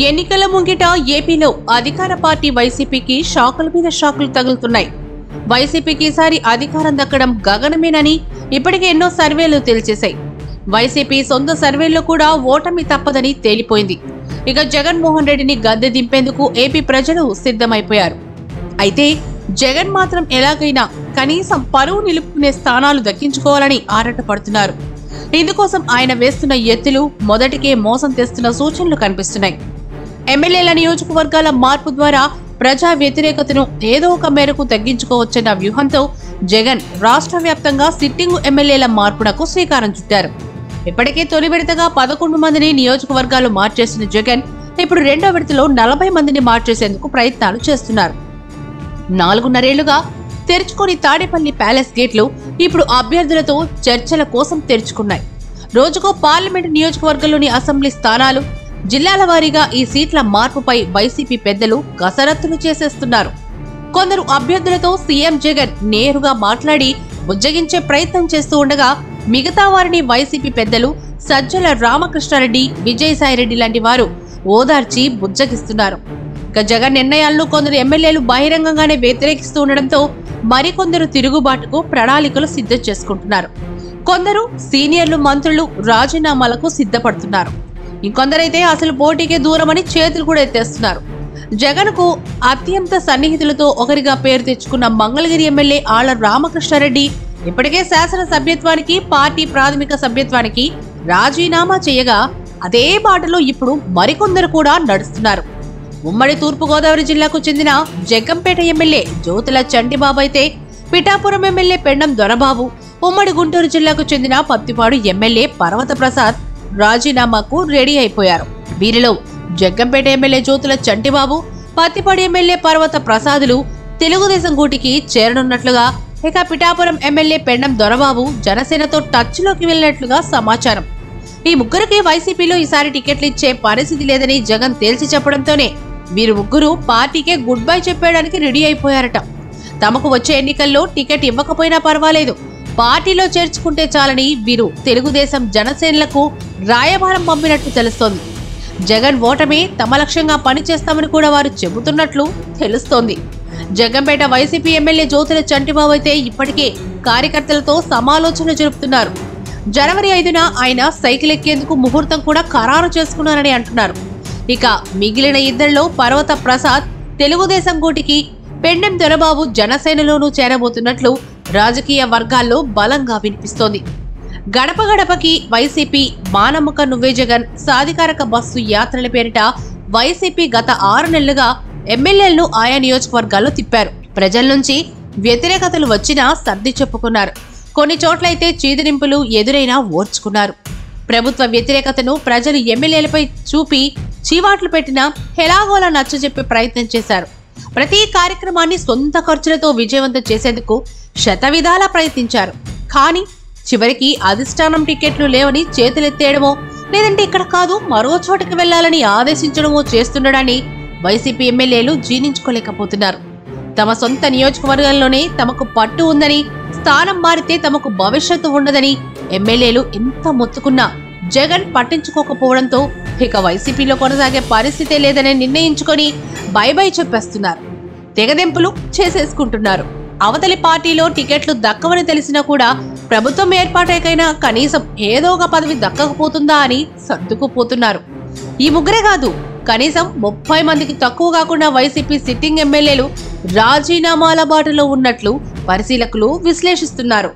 ఎన్నికల ముంగిట ఏపీలో అధికార పార్టీ వైసీపీకి షాకుల మీద షాకులు తగులుతున్నాయి. వైసీపీకి ఈసారి అధికారం దక్కడం గగనమేనని ఇప్పటికే ఎన్నో సర్వేలు తేల్చేశాయి. వైసీపీ సొంత సర్వేల్లో కూడా ఓటమి తప్పదని తేలిపోయింది. ఇక జగన్మోహన్ రెడ్డిని గద్దె దింపేందుకు ఏపీ ప్రజలు సిద్ధమైపోయారు. అయితే జగన్ మాత్రం ఎలాగైనా కనీసం పరువు నిలుపుకునే స్థానాలు దక్కించుకోవాలని ఆరాటపడుతున్నారు. ఇందుకోసం ఆయన వేస్తున్న ఎత్తులు మొదటికే మోసం తెస్తున్న సూచనలు కనిపిస్తున్నాయి. ఎమ్మెల్యేల నియోజకవర్గాల మార్పు ద్వారా ప్రజా వ్యతిరేకతను ఏదో ఒక మేరకు తగ్గించుకోవచ్చన్న వ్యూహంతో జగన్ రాష్ట్ర వ్యాప్తంగా సిట్టింగు ఎమ్మెల్యేల మార్పునకు శ్రీకారం చుట్టారు. ఇప్పటికే తొలి విడతగా 11 మందిని నియోజకవర్గాలు మార్చేసిన జగన్ ఇప్పుడు రెండో విడతలో 40 మందిని మార్చేసేందుకు ప్రయత్నాలు చేస్తున్నారు. 4.5 ఏళ్లుగా తెరుచుకొని తాడేపల్లి ప్యాలెస్ గేట్లు ఇప్పుడు అభ్యర్థులతో చర్చల కోసం తెరుచుకున్నాయి. రోజుకో పార్లమెంటు నియోజకవర్గంలోని అసెంబ్లీ స్థానాలు, జిల్లాల వారీగా ఈ సీట్ల మార్పుపై వైసీపీ పెద్దలు కసరత్తులు చేసేస్తున్నారు. కొందరు అభ్యర్థులతో సీఎం జగన్ నేరుగా మాట్లాడి బుజ్జగించే ప్రయత్నం చేస్తూ ఉండగా, మిగతా వారిని వైసీపీ పెద్దలు సజ్జల రామకృష్ణారెడ్డి, విజయసాయిరెడ్డి లాంటి వారు ఓదార్చి బుజ్జగిస్తున్నారు. ఇక జగన్ నిర్ణయాలను కొందరు ఎమ్మెల్యేలు బహిరంగంగానే వ్యతిరేకిస్తూ ఉండడంతో మరికొందరు తిరుగుబాటుకు ప్రణాళికలు సిద్ధం చేసుకుంటున్నారు. కొందరు సీనియర్లు, మంత్రులు రాజీనామాలకు సిద్ధపడుతున్నారు. ఇంకొందరైతే అసలు పోటీకే దూరమని చేతులు కూడా ఎత్తేస్తున్నారు. జగన్ కు అత్యంత సన్నిహితులతో ఒకరిగా పేరు తెచ్చుకున్న మంగళగిరి ఎమ్మెల్యే ఆళ్ల రామకృష్ణారెడ్డి ఇప్పటికే శాసన సభ్యత్వానికి, పార్టీ ప్రాథమిక సభ్యత్వానికి రాజీనామా చేయగా, అదే బాటలో ఇప్పుడు మరికొందరు కూడా నడుస్తున్నారు. ఉమ్మడి తూర్పుగోదావరి జిల్లాకు చెందిన జగ్గంపేట ఎమ్మెల్యే జ్యోతుల చంటిబాబు అయితే పిఠాపురం ఎమ్మెల్యే పెండం దొరబాబు, ఉమ్మడి గుంటూరు జిల్లాకు చెందిన పత్తిపాడు ఎమ్మెల్యే పర్వత ప్రసాద్ రాజీనామాకు రెడీ అయిపోయారు. వీరిలో జగ్గంపేట ఎమ్మెల్యే జ్యోతుల చంటిబాబు, పత్తిపాడు ఎమ్మెల్యే పర్వత ప్రసాదులు తెలుగుదేశం గూటికి చేరనున్నట్లుగా, ఇక పిఠాపురం ఎమ్మెల్యే పెండం దొరబాబు జనసేనతో టచ్ లోకి వెళ్ళినట్లుగా సమాచారం. ఈ ముగ్గురికి వైసీపీలో ఈసారి టికెట్లు ఇచ్చే పరిస్థితి లేదని జగన్ తేల్చి చెప్పడంతోనే వీరు ముగ్గురు పార్టీకే గుడ్ బై చెప్పడానికి రెడీ అయిపోయారట. తమకు వచ్చే ఎన్నికల్లో టికెట్ ఇవ్వకపోయినా పర్వాలేదు, పార్టీలో చేర్చుకుంటే చాలని వీరు తెలుగుదేశం, జనసేనలకు రాయబారం పంపినట్టు తెలుస్తోంది. జగన్ ఓటమే తమ లక్ష్యంగా పనిచేస్తామని కూడా వారు చెబుతున్నట్లు తెలుస్తోంది. జగ్గంపేట వైసీపీ ఎమ్మెల్యే జ్యోతుల చంటిబాబు అయితే ఇప్పటికే కార్యకర్తలతో సమాలోచన జరుపుతున్నారు. జనవరి 5న ఆయన సైకిల్ ఎక్కేందుకు ముహూర్తం కూడా ఖరారు చేసుకున్నారని అంటున్నారు. ఇక మిగిలిన ఇద్దరిలో పర్వత ప్రసాద్ తెలుగుదేశం గూటికి, పెండెం దొరబాబు జనసేనలోనూ చేరబోతున్నట్లు రాజకీయ వర్గాల్లో బలంగా వినిపిస్తోంది. గడప గడపకి వైసీపీ, మానమ్మక నువ్వే జగన్, సాధికారక బస్సు యాత్రల పేరిట వైసీపీ గత 6 నెలలుగా ఎమ్మెల్యేలను ఆయా నియోజకవర్గాల్లో తిప్పారు. ప్రజల నుంచి వ్యతిరేకతలు వచ్చినా సర్ది చెప్పుకున్నారు. కొన్ని చోట్లయితే చీదరింపులు ఎదురైనా ఓర్చుకున్నారు. ప్రభుత్వ వ్యతిరేకతను ప్రజలు ఎమ్మెల్యేలపై చూపి చీవాట్లు పెట్టినా ఎలాగోలా నచ్చజెప్పే ప్రయత్నం చేశారు. ప్రతి కార్యక్రమాన్ని సొంత ఖర్చులతో విజయవంతం చేసేందుకు శతవిధాలా ప్రయత్నించారు. కానీ చివరికి అధిష్టానం టికెట్లు లేవని చేతులెత్తేయడమో, లేదంటే ఇక్కడ కాదు మరో చోటకి వెళ్లాలని ఆదేశించడమో చేస్తుండడాన్ని వైసీపీ ఎమ్మెల్యేలు జీర్ణించుకోలేకపోతున్నారు. తమ సొంత నియోజకవర్గాల్లోనే తమకు పట్టు ఉందని, స్థానం మారితే తమకు భవిష్యత్తు ఉండదని ఎమ్మెల్యేలు ఎంత మొత్తుకున్నా జగన్ పట్టించుకోకపోవడంతో ఇక వైసీపీలో కొనసాగే పరిస్థితే లేదని నిర్ణయించుకొని బై బై చెప్పేస్తున్నారు. తెగదెంపులు చేసేసుకుంటున్నారు. అవతలి పార్టీలో టికెట్లు దక్కవని తెలిసినా కూడా ప్రభుత్వం ఏర్పాటైకైనా కనీసం ఏదో ఒక పదవి దక్కకపోతుందా అని సర్దుకుపోతున్నారు. ఈ ముగ్గురే కాదు, కనీసం 30 మందికి తక్కువ కాకుండా వైసీపీ సిట్టింగ్ ఎమ్మెల్యేలు రాజీనామాల బాటలో ఉన్నట్లు పరిశీలకులు విశ్లేషిస్తున్నారు.